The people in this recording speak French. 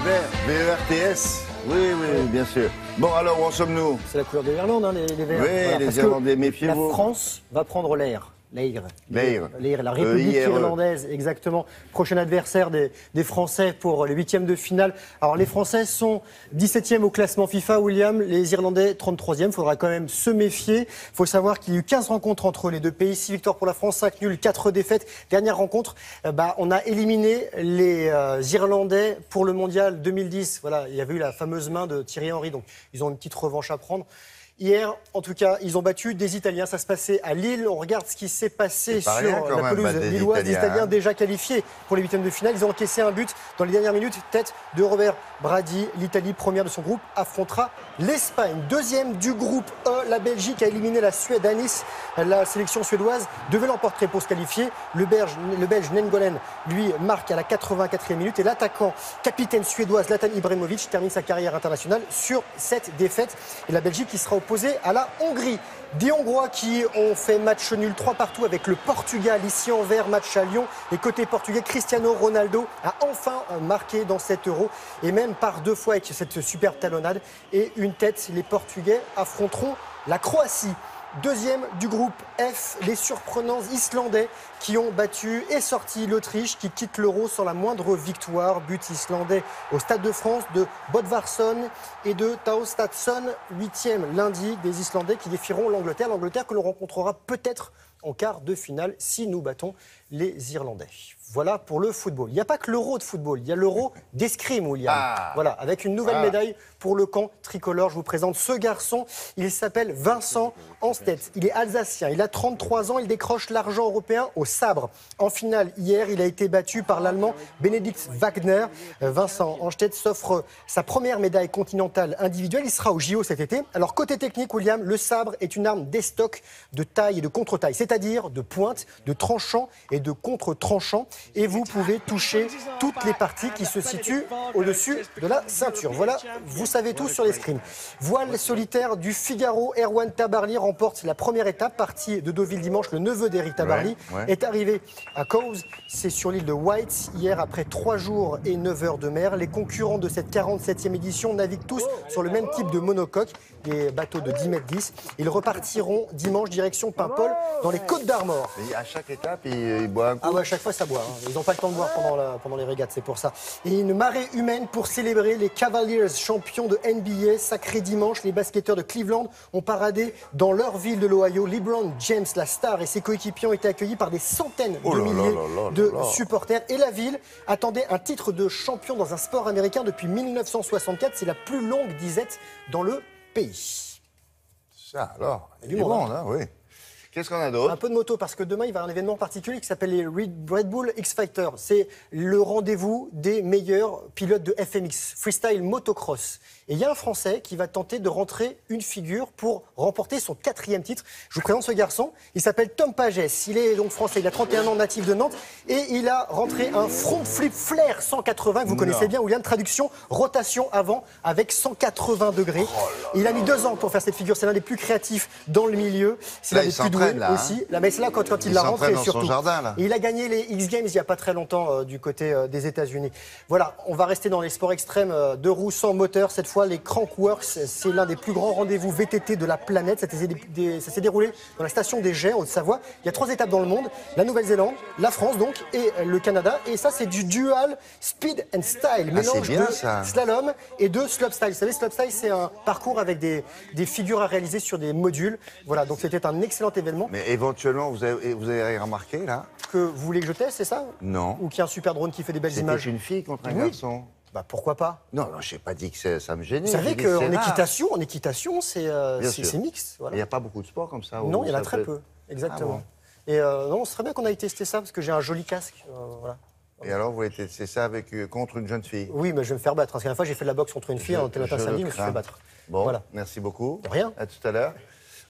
vert, V-E-R-T-S. Oui, oui, bien sûr. Bon, alors, où en sommes-nous? C'est la couleur de l'Irlande, hein, les verts. Oui, voilà, les Irlandais, méfiez-vous. La France va prendre l'air. L'Air, la République E-I-R-E. irlandaise, exactement. Prochain adversaire des Français pour les huitièmes de finale. Alors les Français sont 17e au classement FIFA, William. Les Irlandais 33e. Il faudra quand même se méfier. Il faut savoir qu'il y a eu 15 rencontres entre les deux pays. 6 victoires pour la France, 5 nuls, 4 défaites. Dernière rencontre, on a éliminé les Irlandais pour le mondial 2010. Voilà, il y avait eu la fameuse main de Thierry Henry. Donc ils ont une petite revanche à prendre. Hier, en tout cas, ils ont battu des Italiens. Ça se passait à Lille. On regarde ce qui s'est passé sur la pelouse lilloise. Des Italiens déjà qualifiés pour les huitièmes de finale. Ils ont encaissé un but dans les dernières minutes. Tête de Robert Brady. L'Italie, première de son groupe, affrontera l'Espagne. Deuxième du groupe E. La Belgique a éliminé la Suède à Nice. La sélection suédoise devait l'emporter pour se qualifier. Le Belge Nengolen, lui, marque à la 84e minute. Et l'attaquant, capitaine suédois Zlatan Ibrahimovic, termine sa carrière internationale sur cette défaite. Et la Belgique qui sera opposé à la Hongrie. Des Hongrois qui ont fait match nul 3-3 avec le Portugal ici en vert, match à Lyon. Et côté portugais, Cristiano Ronaldo a enfin marqué dans cet Euro. Et même par 2 fois avec cette superbe talonnade. Et une tête, les Portugais affronteront la Croatie. Deuxième du groupe F, les surprenants Islandais qui ont battu et sorti l'Autriche qui quitte l'Euro sans la moindre victoire. But islandais au Stade de France de Bodvarsson et de Tao Stadsson. 8e lundi des Islandais qui défieront l'Angleterre. L'Angleterre que l'on rencontrera peut-être en quart de finale si nous battons les Irlandais. Voilà pour le football. Il n'y a pas que l'Euro de football, il y a l'Euro d'escrime, William. Voilà, avec une nouvelle médaille pour le camp tricolore. Je vous présente ce garçon. Il s'appelle Vincent Anstedt. Il est alsacien, il a 33 ans, il décroche l'argent européen au sabre. En finale, hier, il a été battu par l'Allemand Benedikt Wagner. Vincent Anstedt s'offre sa première médaille continentale individuelle. Il sera au JO cet été. Alors, côté technique, William, le sabre est une arme d'estoc, de taille et de contre-taille, c'est-à-dire de pointe, de tranchant et de contre-tranchant. Et vous pouvez toucher toutes les parties qui se situent au-dessus de la ceinture. Voilà, vous savez tout sur l'escrime. Voile solitaire du Figaro, Erwan Tabarly remporte la première étape, partie de Deauville dimanche. Le neveu d'Eric Tabarly est arrivé à Cowes, c'est sur l'île de White. Hier, après 3 jours et 9 heures de mer, les concurrents de cette 47e édition naviguent tous sur le même type de monocoque, des bateaux de 10 mètres 10. Ils repartiront dimanche direction Paimpol, dans les Côtes d'Armor. Et à chaque étape, il boit un coup. Ah ouais, à chaque fois, ça boit. Ils n'ont pas le temps de boire pendant les régates, c'est pour ça. Et une marée humaine pour célébrer les Cavaliers, champions de NBA. Sacré dimanche, les basketteurs de Cleveland ont paradé dans leur ville de l'Ohio. LeBron James, la star, et ses coéquipiers ont été accueillis par des centaines de milliers de supporters. Et la ville attendait un titre de champion dans un sport américain depuis 1964. C'est la plus longue disette dans le pays. Ça, alors, du monde, hein, oui. Qu'est-ce qu'on a d'autre? Un peu de moto, parce que demain, il va y avoir un événement particulier qui s'appelle les Red Bull X-Fighter. C'est le rendez-vous des meilleurs pilotes de FMX, freestyle motocross. Et il y a un Français qui va tenter de rentrer une figure pour remporter son 4e titre. Je vous présente ce garçon. Il s'appelle Tom Pagès. Il est donc français. Il a 31 ans, natif de Nantes. Et il a rentré un front flip flair 180 que vous connaissez bien. William, traduction, rotation avant avec 180 degrés. Il a mis 2 ans pour faire cette figure. C'est l'un des plus créatifs dans le milieu. C'est l'un des plus doués aussi. Mais c'est là quand il l'a rentré surtout. Et il a gagné les X Games il n'y a pas très longtemps du côté des États-Unis. Voilà, on va rester dans les sports extrêmes de roues sans moteur. Cette fois, les Crankworx, c'est l'un des plus grands rendez-vous VTT de la planète. Ça s'est déroulé dans la station des Gers, en Haute-Savoie. Il y a 3 étapes dans le monde, la Nouvelle-Zélande, la France donc, et le Canada. Et ça, c'est du dual speed and style, mélange de slalom et de slopestyle. Vous savez, slopestyle, c'est un parcours avec des figures à réaliser sur des modules. Voilà, donc c'était un excellent événement. Mais éventuellement, vous avez remarqué, là? Que vous voulez que je teste, c'est ça? Non. Ou qu'il y a un super drone qui fait des belles images? C'était une fille contre un garçon. Bah pourquoi pas? Non, je n'ai pas dit que ça me gênait. Vous savez qu'en équitation, c'est mixte. Voilà. Il n'y a pas beaucoup de sports comme ça? Non, il y en a très peu, exactement. Ah bon. Et non, ce serait bien qu'on aille tester ça, parce que j'ai un joli casque. Voilà. Et alors, vous voulez tester ça contre une jeune fille? Oui, mais je vais me faire battre. Parce qu'à la fois, j'ai fait de la boxe contre une fille, en télématin samedi, je me suis fait battre. Bon, voilà. Merci beaucoup. De rien. À tout à l'heure.